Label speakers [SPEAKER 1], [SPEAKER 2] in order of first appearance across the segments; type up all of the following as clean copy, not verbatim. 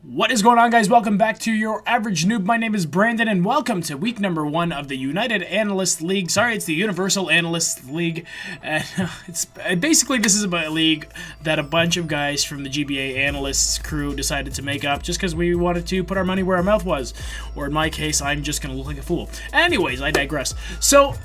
[SPEAKER 1] What is going on, guys? Welcome back to your average noob. My name is Brandon, and welcome to week number 1 of the United Analyst League. Sorry, it's the Universal Analyst League. And it's basically, this is a league that a bunch of guys from the GBA Analysts crew decided to make up just because we wanted to put our money where our mouth was. Or in my case, I'm just going to look like a fool. Anyways, I digress. So,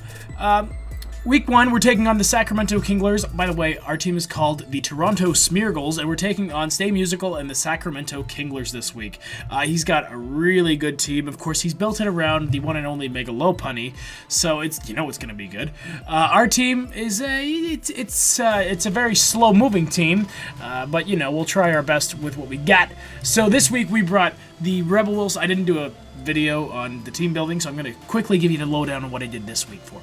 [SPEAKER 1] Week 1, we're taking on the Sacramento Kinglers. By the way, our team is called the Toronto Smeargles, and we're taking on Stay Musical and the Sacramento Kinglers this week. He's got a really good team. Of course, he's built it around the one and only Megalopunny, so it's going to be good. Our team is it's a very slow-moving team, but we'll try our best with what we got. So this week we brought the Rebel Wilson. I didn't do a video on the team building, so I'm going to quickly give you the lowdown on what I did this week for.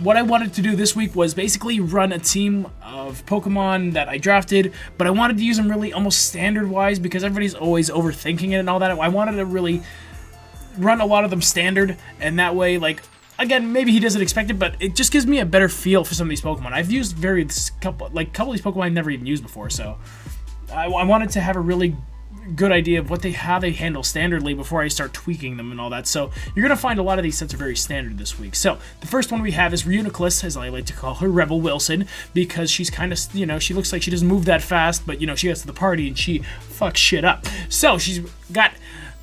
[SPEAKER 1] What I wanted to do this week was basically run a team of Pokemon that I drafted, but I wanted to use them really almost standard-wise because everybody's always overthinking it and all that. I wanted to really run a lot of them standard, and that way, again, maybe he doesn't expect it, but it just gives me a better feel for some of these Pokemon. I've used couple of these Pokemon I've never even used before, so I wanted to have a really good idea of how they handle standardly before I start tweaking them and all that. So you're going to find a lot of these sets are very standard this week. So the first one we have is Reuniclus, as I like to call her, Rebel Wilson, because she's kind of, she looks like she doesn't move that fast, but, she gets to the party and she fucks shit up. So she's got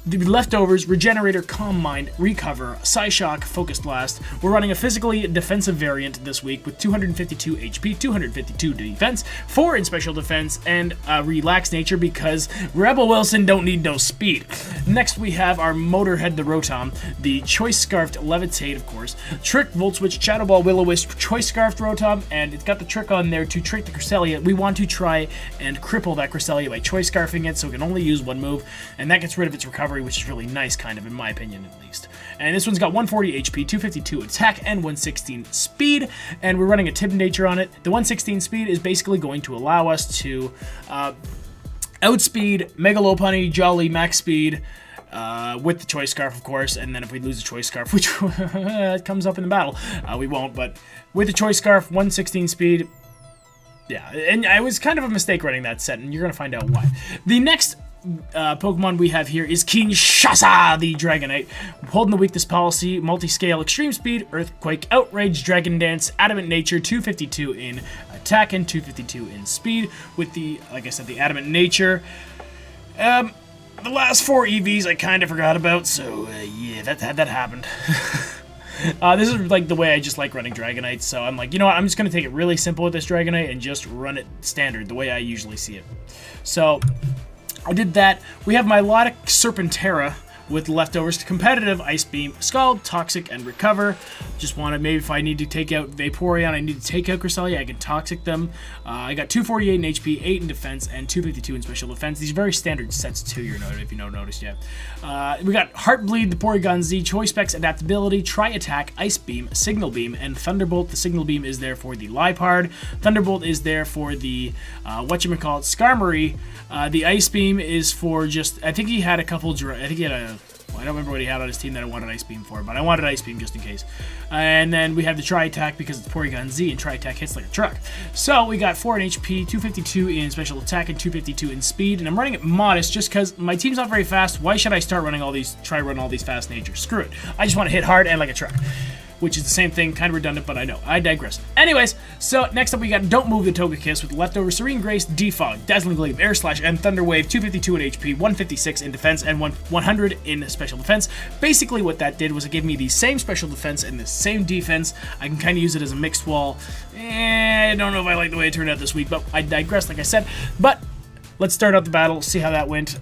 [SPEAKER 1] the leftovers: Regenerator, Calm Mind, Recover, Psyshock, Focus Blast. We're running a physically defensive variant this week with 252 HP, 252 defense, 4 in special defense, and Relaxed Nature because Rebel Wilson don't need no speed. Next we have our Motorhead, the Rotom, the Choice Scarfed Levitate, of course, Trick, Volt Switch, Shadow Ball, Will-O-Wisp, Choice Scarfed Rotom, and it's got the trick on there to trick the Cresselia. We want to try and cripple that Cresselia by Choice Scarfing it so it can only use one move, and that gets rid of its recovery, which is really nice, kind of, in my opinion, at least. And this one's got 140 HP, 252 attack, and 116 speed, and we're running a Tip Nature on it. The 116 speed is basically going to allow us to outspeed Megalopunny, Jolly, Max Speed, with the Choice Scarf, of course, and then if we lose the Choice Scarf, which it comes up in the battle, we won't, but with the Choice Scarf, 116 speed, yeah, and it was kind of a mistake running that set, and you're going to find out why. The next Pokemon we have here is Kinshasa, the Dragonite. Holding the weakness policy, multi-scale, extreme speed, earthquake, outrage, dragon dance, adamant nature, 252 in attack and 252 in speed with the, like I said, the adamant nature. The last 4 EVs I kind of forgot about, so yeah, that happened. This is the way I just like running Dragonites, so I'm like, you know what, I'm just going to take it really simple with this Dragonite and just run it standard, the way I usually see it. So I did that. We have Milotic Serpentera with leftovers to competitive, Ice Beam, Scald, Toxic, and Recover. Just wanted, maybe if I need to take out Vaporeon, I need to take out Cresselia, I can Toxic them. I got 248 in HP, 8 in defense, and 252 in special defense. These are very standard sets too, if you don't notice yet. We got Heartbleed, the Porygon Z, Choice Specs, Adaptability, Tri-Attack, Ice Beam, Signal Beam, and Thunderbolt. The Signal Beam is there for the Liepard. Thunderbolt is there for the, Skarmory. The Ice Beam is for just, I think he had a couple, I don't remember what he had on his team that I wanted Ice Beam for, but I wanted Ice Beam just in case. And then we have the Tri-Attack because it's Porygon Z, and Tri-Attack hits like a truck. So we got 4 in HP, 252 in special attack, and 252 in speed. And I'm running it modest just because my team's not very fast. Why should I start running run all these fast natures? Screw it. I just want to hit hard and like a truck, which is the same thing, kind of redundant, but I know. I digress. Anyways, so next up we got Don't Move the Togekiss with leftover Serene Grace, Defog, Dazzling Glaive, Air Slash, and Thunder Wave, 252 in HP, 156 in defense, and 100 in special defense. Basically what that did was it gave me the same special defense and the same defense. I can kind of use it as a mixed wall. I don't know if I like the way it turned out this week, but I digress, like I said. But let's start out the battle, see how that went.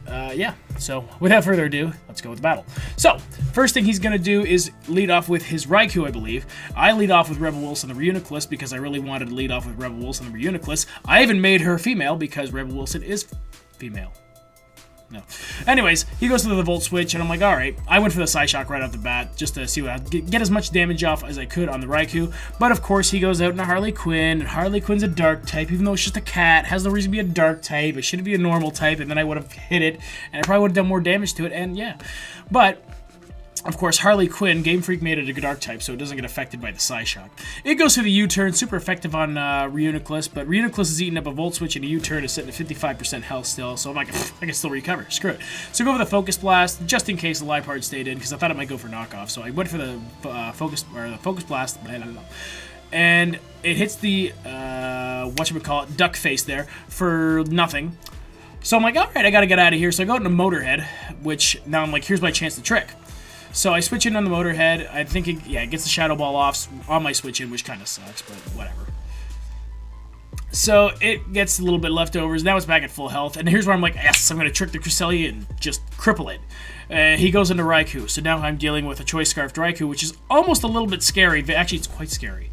[SPEAKER 1] So without further ado, let's go with the battle. So, first thing he's going to do is lead off with his Raikou, I believe. I lead off with Rebel Wilson, the Reuniclus, because I really wanted to lead off with Rebel Wilson, the Reuniclus. I even made her female because Rebel Wilson is female. No. Anyways, he goes to the Volt Switch, and I'm like, alright. I went for the Psyshock right off the bat, just to see what I'd get as much damage off as I could on the Raikou. But of course, he goes out in a Harley Quinn, and Harley Quinn's a dark type, even though it's just a cat. Has no reason to be a dark type. It shouldn't be a normal type, and then I would have hit it, and I probably would have done more damage to it, and yeah. But Of course, Harley Quinn, Game Freak made it a good archetype, so it doesn't get affected by the Psyshock. It goes through the U-turn, super effective on Reuniclus, but Reuniclus is eating up a Volt Switch, and a U-turn is sitting at 55% health still, so I'm like, I can still recover. Screw it. So go for the Focus Blast, just in case the Liepard stayed in, because I thought it might go for knockoff, so I went for the Focus Blast, and it hits the, whatchamacallit, duck face there for nothing. So I'm like, alright, I gotta get out of here, so I go into Motorhead, which now I'm like, here's my chance to trick. So I switch in on the Motorhead. I think it gets the Shadow Ball off on my switch in, which kind of sucks, but whatever. So it gets a little bit leftovers. Now it's back at full health, and here's where I'm like, yes, I'm going to trick the Cresselia and just cripple it. He goes into Raikou, so now I'm dealing with a Choice Scarfed Raikou, which is almost a little bit scary. Actually, it's quite scary.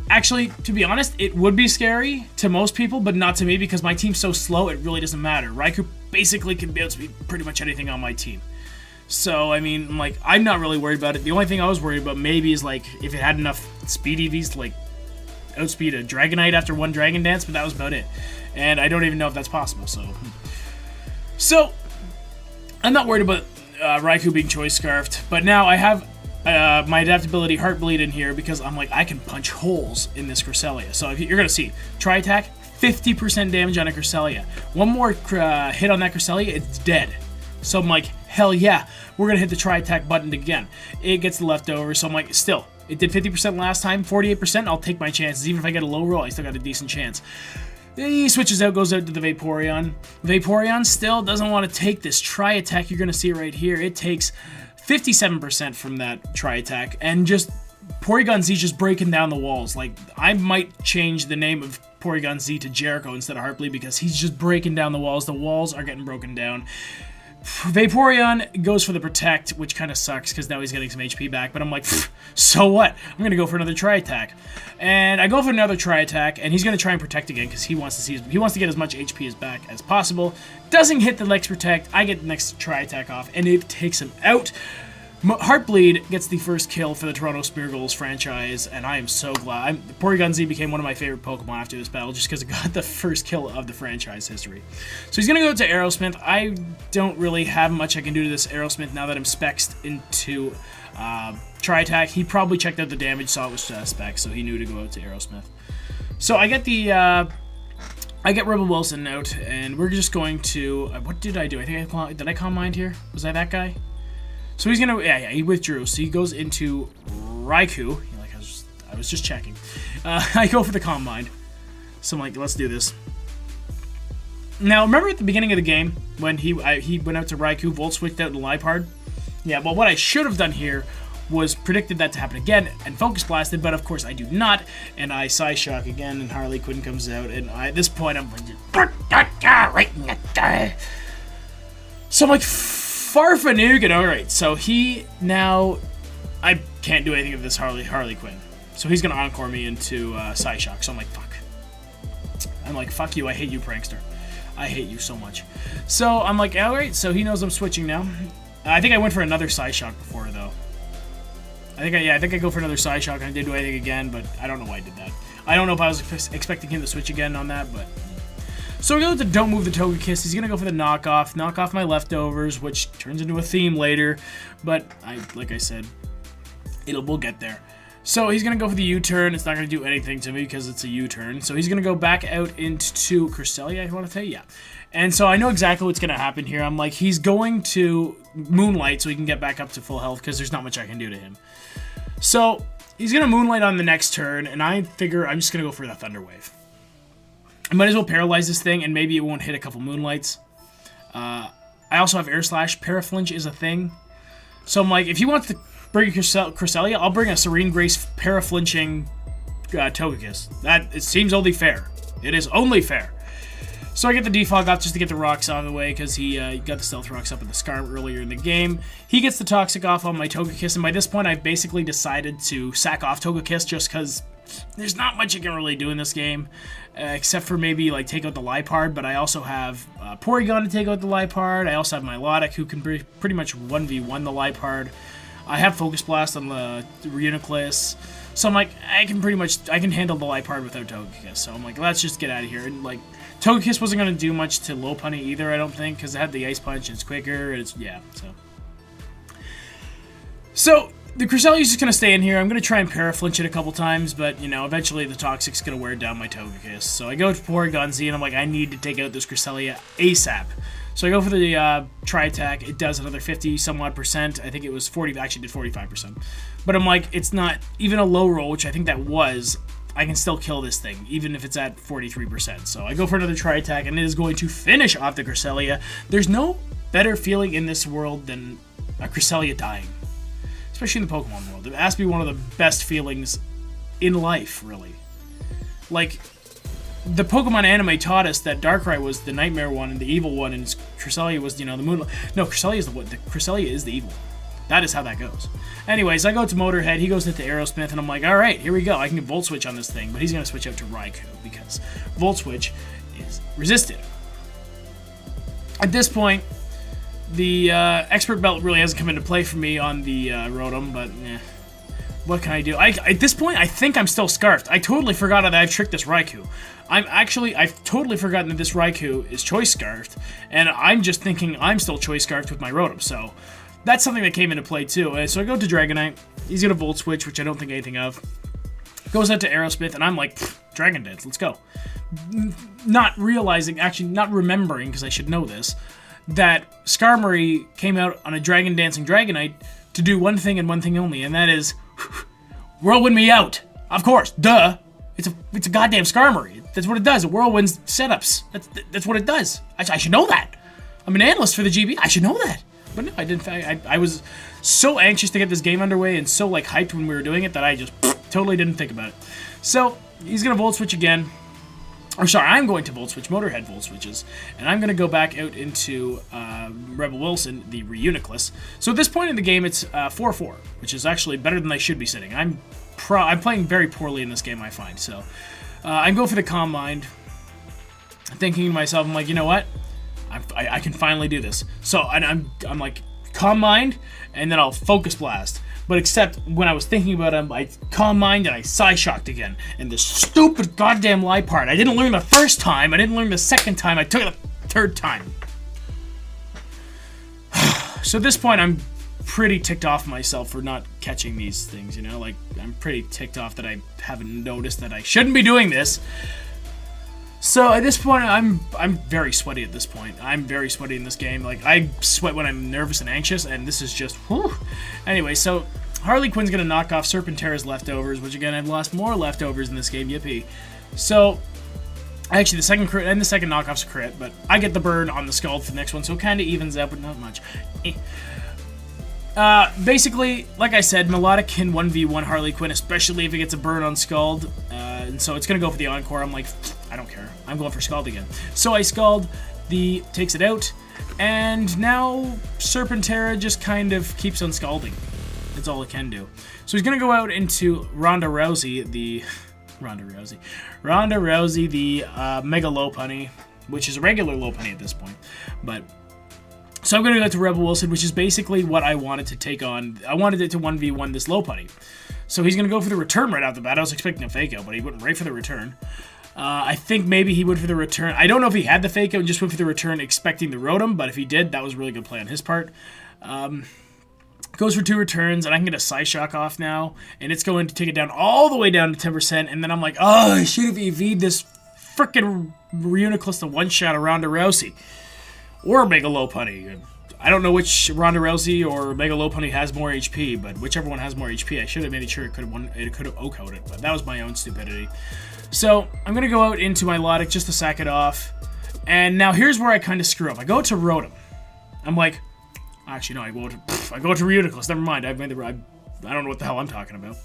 [SPEAKER 1] Actually, to be honest, it would be scary to most people, but not to me, because my team's so slow, it really doesn't matter. Raikou basically can outspeed pretty much anything on my team. So, I mean, like, I'm not really worried about it. The only thing I was worried about maybe is, like, if it had enough speed EVs to, like, outspeed a Dragonite after one Dragon Dance, but that was about it. And I don't even know if that's possible, so... So, I'm not worried about Raikou being Choice Scarfed, but now I have my adaptability Heartbleed in here because I'm like, I can punch holes in this Cresselia. So, you're going to see, Tri-Attack, 50% damage on a Cresselia. One more hit on that Cresselia, it's dead. So I'm like, hell yeah, we're going to hit the Tri-Attack button again. It gets the leftover, so I'm like, still, it did 50% last time, 48%, I'll take my chances. Even if I get a low roll, I still got a decent chance. He switches out, goes out to the Vaporeon. Vaporeon still doesn't want to take this Tri-Attack. You're going to see it right here. It takes 57% from that Tri-Attack, and just Porygon Z just breaking down the walls. Like, I might change the name of Porygon Z to Jericho instead of Heartbleed because he's just breaking down the walls. The walls are getting broken down. Vaporeon goes for the Protect, which kind of sucks because now he's getting some HP back, but I'm like, so what? I'm going to go for another Tri-Attack. And I go for another Tri-Attack, and he's going to try and Protect again because he wants to get as much HP as back as possible. Doesn't hit the next Protect. I get the next Tri-Attack off, and it takes him out. Heartbleed gets the first kill for the Toronto Smeargles franchise, and I am so glad. Porygon Z became one of my favorite Pokemon after this battle just because it got the first kill of the franchise history. So he's going to go to Aerosmith. I don't really have much I can do to this Aerosmith now that I'm spexed into Tri-Attack. He probably checked out the damage, saw it was spec, so he knew to go out to Aerosmith. So I get the... I get Rebel Wilson out, and we're just going to... what did I do? Did I Calm Mind here? Was I that guy? So he's gonna, he withdrew. So he goes into Raikou. I was just checking. I go for the Calm Mind. So I'm like, let's do this. Now, remember at the beginning of the game when he went out to Raikou, Volt switched out to Liepard? Yeah, well, what I should have done here was predicted that to happen again and Focus Blasted, but of course I do not. And I Psyshock again, and Harley Quinn comes out, and at this point I'm like, right in the eye. So I'm like, Farfanugan, alright, so he now, I can't do anything with this Harley Quinn. So he's gonna Encore me into Psyshock, so I'm like, fuck you, I hate you, prankster. I hate you so much. So I'm like, alright, so he knows I'm switching now. I think I went for another Psyshock before, though. I think I go for another Psyshock, and I didn't do anything again, but I don't know why I did that. I don't know if I was expecting him to switch again on that, but... So we go to Don't Move the Togekiss. He's going to go for the knock off my leftovers, which turns into a theme later. But, like I said, we'll get there. So he's going to go for the U-turn. It's not going to do anything to me because it's a U-turn. So he's going to go back out into Cresselia, I want to say, yeah. And so I know exactly what's going to happen here. I'm like, he's going to Moonlight so he can get back up to full health because there's not much I can do to him. So he's going to Moonlight on the next turn, and I figure I'm just going to go for the Thunder Wave. I might as well paralyze this thing, and maybe it won't hit a couple Moonlights. I also have Air Slash. Paraflinch is a thing. So I'm like, if he wants to bring Cresselia, I'll bring a Serene Grace Paraflinching Togekiss. It seems only fair. It is only fair. So I get the Defog off just to get the rocks out of the way, because he got the Stealth Rocks up in the Scarf earlier in the game. He gets the Toxic off on my Togekiss, and by this point I've basically decided to sack off Togekiss just because there's not much you can really do in this game, except for maybe like take out the Liepard, but I also have Porygon to take out the Liepard. I also have Milotic, who can pretty much 1v1 the Liepard. I have Focus Blast on the Reuniclus, so I'm like, I can handle the Liepard without Togekiss. So I'm like, let's just get out of here. And like, Togekiss wasn't going to do much to Lopunny either, I don't think, because it had the Ice Punch, and it's quicker, and yeah, so. So the Cresselia's just going to stay in here. I'm going to try and paraflinch it a couple times, but, you know, eventually the Toxic's going to wear down my Togekiss. So I go to Porygon Z, and I'm like, I need to take out this Cresselia ASAP. So I go for the Tri-Attack. It does another 50-some-odd%. I think it was 40, actually did 45%. But I'm like, it's not even a low roll, which I think that was. I can still kill this thing, even if it's at 43%. So I go for another Tri-Attack, and it is going to finish off the Cresselia. There's no better feeling in this world than a Cresselia dying. Especially in the Pokemon world. It has to be one of the best feelings in life, really. Like, the Pokemon anime taught us that Darkrai was the nightmare one and the evil one, and Cresselia was, you know, the moonlight. No, Cresselia is Cresselia is the evil one. That is how that goes. Anyways, I go to Motorhead, he goes into Aerosmith, and I'm like, alright, here we go. I can get Volt Switch on this thing, but he's going to switch out to Raikou, because Volt Switch is resisted. At this point, the Expert Belt really hasn't come into play for me on the Rotom, but what can I do? At this point, I think I'm still Scarfed. I totally forgot that I've tricked this Raikou. I've totally forgotten that this Raikou is Choice Scarfed, and I'm just thinking I'm still Choice Scarfed with my Rotom, so that's something that came into play too. So I go to Dragonite, he's gonna Volt Switch, which I don't think anything of. Goes out to Aerosmith, and I'm like, Dragon Dance, let's go. Not realizing, actually not remembering, because I should know this, that Skarmory came out on a Dragon Dancing Dragonite to do one thing and one thing only, and that is Whirlwind me out. Of course, duh. It's a goddamn Skarmory. That's what it does. It whirlwinds setups. That's what it does. I should know that. I'm an analyst for the GB. I should know that. But no, I didn't. I was so anxious to get this game underway and so like hyped when we were doing it that I just totally didn't think about it. So he's gonna Volt Switch again. Or sorry, I'm going to Volt Switch, Motorhead Volt Switches, and I'm going to go back out into Rebel Wilson, the Reuniclus. So at this point in the game, it's 4-4, which is actually better than I should be sitting. I'm playing very poorly in this game, I find. So I go for the Calm Mind, thinking to myself, I'm like, you know what? I can finally do this. So I'm like, Calm Mind, and then I'll Focus Blast. But except when I was thinking about him, I Calm Mind and I Psy-Shocked again. And this stupid goddamn lie part. I didn't learn the first time, I didn't learn the second time, I took it the third time. So at this point, I'm pretty ticked off myself for not catching these things, you know? Like, I'm pretty ticked off that I haven't noticed that I shouldn't be doing this. So at this point, I'm very sweaty at this point. I'm very sweaty in this game. Like, I sweat when I'm nervous and anxious, and this is just, whew. Anyway, so Harley Quinn's gonna knock off Serpentera's leftovers, which again, I've lost more leftovers in this game, yippee. So, actually, the second crit and the second knockoff's a crit, but I get the burn on the Scald for the next one, so it kind of evens out, but not much. Basically, like I said, Melodic can 1v1 Harley Quinn, especially if it gets a burn on Scald, and so it's gonna go for the Encore. I'm like, I don't care. I'm going for Scald again. So I Scald, takes it out, and now Serpentera just kind of keeps on scalding. That's all it can do. So he's gonna go out into Ronda Rousey, the Mega Lopunny, which is a regular Lopunny at this point. But so I'm gonna go to Rebel Wilson, which is basically what I wanted to take on. I wanted it to 1v1 this Lopunny. So he's gonna go for the return right out the bat. I was expecting a fake out, but he went right for the return. I think maybe he went for the return. I don't know if he had the fake out and just went for the return expecting the Rotom, but if he did, that was a really good play on his part. Goes for 2 returns, and I can get a Psy-Shock off now, and it's going to take it down all the way down to 10%, and then I'm like, oh, I should have EV'd this frickin' Reuniclus to one-shot around Ronda Rousey. Or Mega Lopunny. I don't know which Ronda Rousey or Mega Lopunny has more HP, but whichever one has more HP, I should have made sure it could have O-coded, but that was my own stupidity. So, I'm going to go out into my Melodic just to sack it off. And now here's where I kind of screw up. I go to Rotom. I'm like, actually no, I go to Reuniclus. Never mind. I don't know what the hell I'm talking about.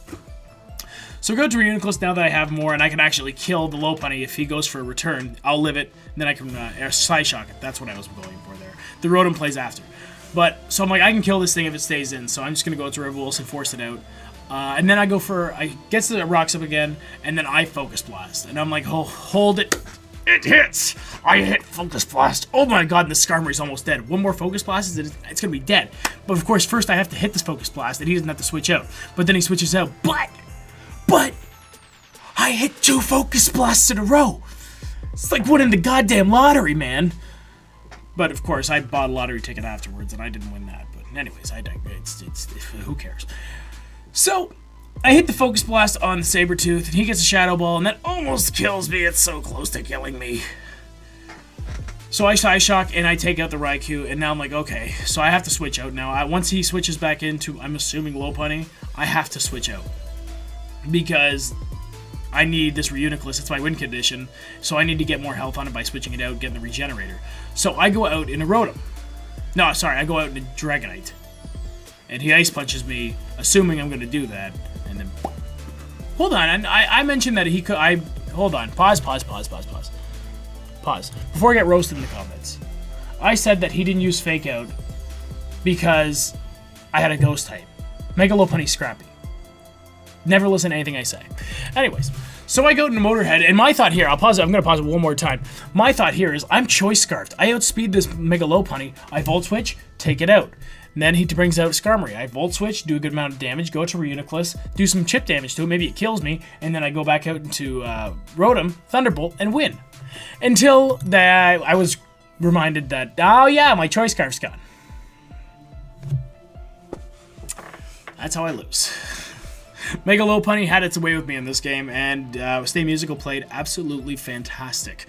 [SPEAKER 1] So I go to Reuniclus now that I have more, and I can actually kill the Lopunny if he goes for a return. I'll live it, and then I can Psy-Shock it. That's what I was going for there. The Rotom plays after. But, so I'm like, I can kill this thing if it stays in, so I'm just going to go to Rebel Wilson, force it out. And then I gets the rocks up again, and then I Focus Blast. And I'm like, oh, hold it. It hits! I hit Focus Blast. Oh my god, and the Skarmory's almost dead. One more Focus Blast, it's going to be dead. But of course, first I have to hit this Focus Blast, and he doesn't have to switch out. But then he switches out. But, I hit 2 Focus Blasts in a row. It's like winning the goddamn lottery, man. But of course, I bought a lottery ticket afterwards, and I didn't win that. But Anyways, it's who cares? So, I hit the Focus Blast on the Sabretooth, and he gets a Shadow Ball, and that almost kills me. It's so close to killing me. So I Psyshock, and I take out the Raikou, and now I'm like, okay, so I have to switch out now. Once he switches back into, I'm assuming, Lopunny, I have to switch out. Because I need this Reuniclus, it's my win condition, so I need to get more health on it by switching it out, getting the Regenerator. So I go out in a Rotom. No, sorry, I go out in a Dragonite. And he Ice Punches me, assuming I'm going to do that, and then... Hold on, I mentioned that he could... Hold on, pause. Before I get roasted in the comments. I said that he didn't use Fake Out because I had a Ghost type. Mega Lopunny's scrappy. Never listen to anything I say. Anyways, so I go into Motorhead, and my thought here, I'm going to pause it one more time. My thought here is, I'm Choice Scarfed. I outspeed this Mega Lopunny. I Volt Switch, take it out. And then he brings out Skarmory. I Volt Switch, do a good amount of damage, go to Reuniclus, do some chip damage to it, maybe it kills me, and then I go back out into Rotom, Thunderbolt, and win. Until I was reminded that, oh yeah, my Choice Scarf's gone. That's how I lose. Mega Lopunny had its way with me in this game, and Stay Musical played absolutely fantastic.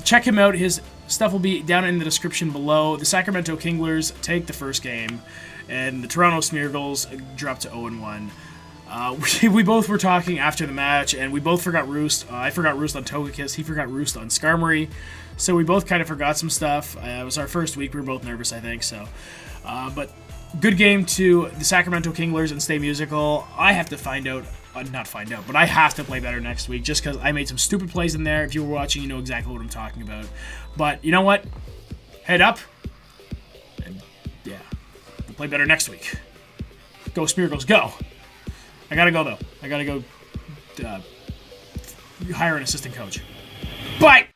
[SPEAKER 1] Check him out. His stuff will be down in the description below. The Sacramento Kinglers take the first game, and the Toronto Smeargles dropped to 0-1. We both were talking after the match, and we both forgot Roost. I forgot Roost on Togekiss. He forgot Roost on Skarmory. So we both kind of forgot some stuff. It was our first week. We were both nervous, I think. So, but good game to the Sacramento Kinglers and Stay Musical. I have to find out. Not find out, but I have to play better next week just because I made some stupid plays in there. If you were watching, you know exactly what I'm talking about. But you know what? Head up. And yeah, we'll play better next week. Go Smeargles, go. I gotta go, though. I gotta go hire an assistant coach. Bye!